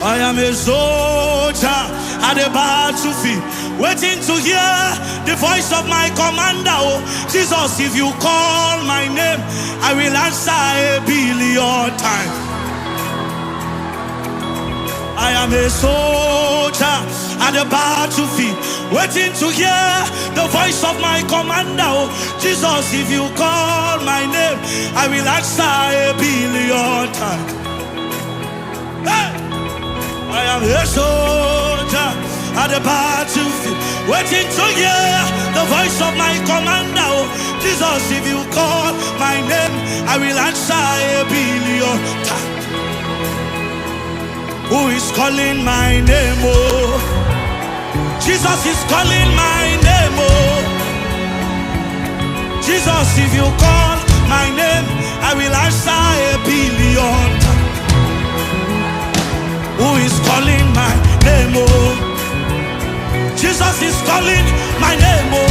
I am a soldier at the battlefield, waiting to hear the voice of my commander. Oh, Jesus, if you call my name, I will answer 1,000,000,000 times. I am a soldier at the battlefield, waiting to hear the voice of my commander. Oh, Jesus, if you call my name, I will answer 1,000,000,000 times. Hey! I am a soldier at the battlefield, waiting to hear the voice of my commander. Oh, Jesus, if you call my name, I will answer 1,000,000,000 times. Who is calling my name? Oh, Jesus is calling my name. Oh, Jesus, if you call my name, I will answer 1,000,000,000 times. Who is calling my name? Oh, Jesus is calling my name. Oh,